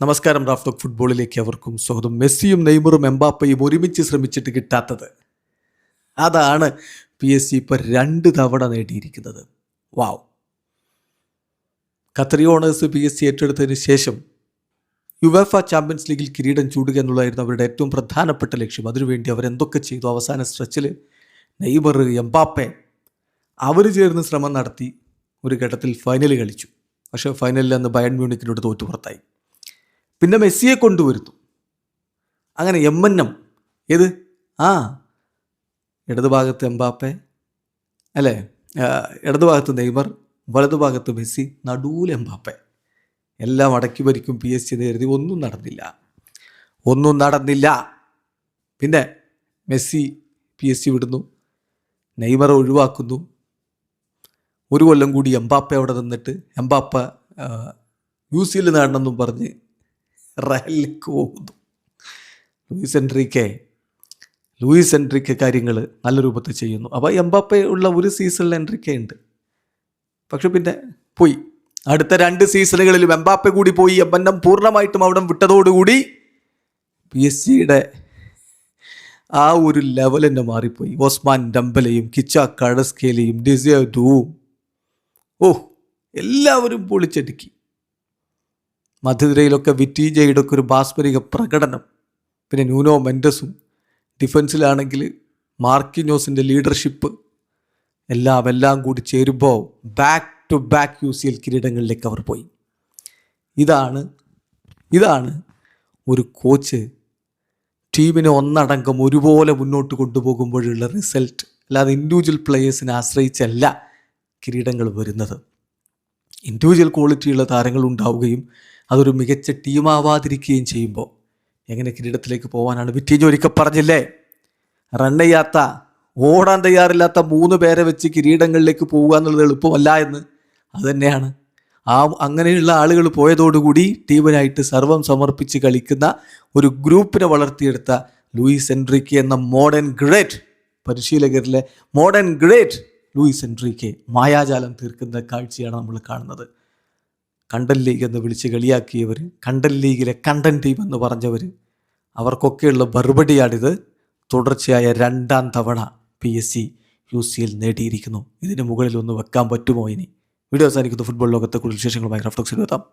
നമസ്കാരം. Raf talk ഫുട്ബോളിലേക്ക് അവർക്കും സ്വാഗതം. മെസ്സിയും നെയ്മറും എംബാപ്പയും ഒരുമിച്ച് ശ്രമിച്ചിട്ട് കിട്ടാത്തത്, അതാണ് PSG ഇപ്പോൾ 2 തവണ നേടിയിരിക്കുന്നത്. വാവ്! ഖത്തറി ഓണേഴ്സ് PSG ഏറ്റെടുത്തതിന് ശേഷം യുവേഫ ചാമ്പ്യൻസ് ലീഗിൽ കിരീടം ചൂടുക എന്നുള്ളതായിരുന്നു അവരുടെ ഏറ്റവും പ്രധാനപ്പെട്ട ലക്ഷ്യം. അതിനുവേണ്ടി അവരെന്തൊക്കെ ചെയ്തു. അവസാന സ്ട്രെച്ചിൽ നെയ്മർ, എംബാപ്പെ അവർ ചേർന്ന് ശ്രമം നടത്തി. ഒരു ഘട്ടത്തിൽ ഫൈനൽ കളിച്ചു. പക്ഷേ ഫൈനലിൽ അന്ന് ബയൺ മ്യൂണിക്കിനോട് തോറ്റു പുറത്തായി. പിന്നെ മെസ്സിയെ കൊണ്ടുവരുന്നു. അങ്ങനെ എം ഏത് ഇടതുഭാഗത്ത് എംബാപ്പെ അല്ലേ, ഇടതുഭാഗത്ത് നെയ്മർ, വലതുഭാഗത്ത് മെസ്സി, നടുവിൽ എംബാപ്പെ. എല്ലാം അടക്കി ഭരിക്കും PSG എന്ന് കരുതി. ഒന്നും നടന്നില്ല. പിന്നെ മെസ്സി PSG വിടുന്നു, നെയ്മർ ഒഴിവാക്കുന്നു. ഒരു കൊല്ലം കൂടി എംബാപ്പെ അവിടെ നിന്നിട്ട് എംബാപ്പ UCL നേടണമെന്നും പറഞ്ഞ് റയലിലേക്ക് പോകുന്നു. ലൂയിസ് എൻട്രിക്കെ കാര്യങ്ങൾ നല്ല രൂപത്തിൽ ചെയ്യുന്നു. അപ്പോൾ എംബാപ്പെ ഉള്ള ഒരു സീസണിൽ എൻട്രിക്കെ ഉണ്ട്. പക്ഷെ പിന്നെ പോയി. അടുത്ത 2 സീസണുകളിലും എംബാപ്പെ കൂടി പോയി. എംബന്നം പൂർണ്ണമായിട്ടും അവിടെ വിട്ടതോടുകൂടി PSG ആ ഒരു ലെവൽ തന്നെ മാറിപ്പോയി. ഓസ്മാൻ ഡംബലയും കിച്ച കടസ്കേലയും ഡിസിയഡുവും എല്ലാവരും പൊളിച്ചടുക്കി. മധ്യനിരയിലൊക്കെ വിറ്റീജയുടെ ഒക്കെ ഒരു ഭാസ്മരിക പ്രകടനം. പിന്നെ ന്യൂനോ മെൻഡസും ഡിഫൻസിലാണെങ്കിൽ മാർക്കിനോസിൻ്റെ ലീഡർഷിപ്പ് എല്ലാം കൂടി ചേരുമ്പോൾ ബാക്ക് ടു ബാക്ക് UCL കിരീടങ്ങളിലേക്ക് അവർ പോയി. ഇതാണ് ഒരു കോച്ച് ടീമിനെ ഒന്നടങ്കം ഒരുപോലെ മുന്നോട്ട് കൊണ്ടുപോകുമ്പോഴുള്ള റിസൾട്ട്. അല്ലാതെ ഇൻഡിവിജ്വൽ പ്ലെയേഴ്സിനെ ആശ്രയിച്ചല്ല കിരീടങ്ങൾ വരുന്നത്. ഇൻഡിവിജ്വൽ ക്വാളിറ്റിയുള്ള താരങ്ങൾ ഉണ്ടാവുകയും അതൊരു മികച്ച ടീമാവാതിരിക്കുകയും ചെയ്യുമ്പോൾ എങ്ങനെ കിരീടത്തിലേക്ക് പോകാനാണ്? വിറ്റീജ ഒരിക്കൽ പറഞ്ഞില്ലേ, റൺ ചെയ്യാത്ത, ഓടാൻ തയ്യാറില്ലാത്ത 3 പേരെ വെച്ച് കിരീടങ്ങളിലേക്ക് പോവുക എന്നുള്ളത് എളുപ്പമല്ല എന്ന്. അതുതന്നെയാണ് അങ്ങനെയുള്ള ആളുകൾ പോയതോടുകൂടി ടീമിനായിട്ട് സർവം സമർപ്പിച്ച് കളിക്കുന്ന ഒരു ഗ്രൂപ്പിനെ വളർത്തിയെടുത്ത ലൂയിസ് എൻട്രിക്കെ എന്ന മോഡേൺ ഗ്രേറ്റ് പരിശീലകരിലെ മോഡേൺ ഗ്രേറ്റ് ലൂയിസ് എൻട്രിക്കെ മായാജാലം തീർക്കുന്ന കാഴ്ചയാണ് നമ്മൾ കാണുന്നത്. കണ്ടൻ ലീഗ് എന്ന് വിളിച്ച് കളിയാക്കിയവർ, കണ്ടൻ ലീഗിലെ കണ്ടൻ ടീം എന്ന് പറഞ്ഞവർ, അവർക്കൊക്കെയുള്ള മറുപടിയാണിത്. തുടർച്ചയായ 2ാം തവണ PSG UCL നേടിയിരിക്കുന്നു. ഇതിന് മുകളിൽ ഒന്ന് വെക്കാൻ പറ്റുമോ? ഇനി വീഡിയോ അവസാനിക്കുന്നു. ഫുട്ബോൾ ലോകത്തെ കൂടുതൽ വിശേഷങ്ങളുമായി റാഫ് ടോക്സിൽ എത്താം.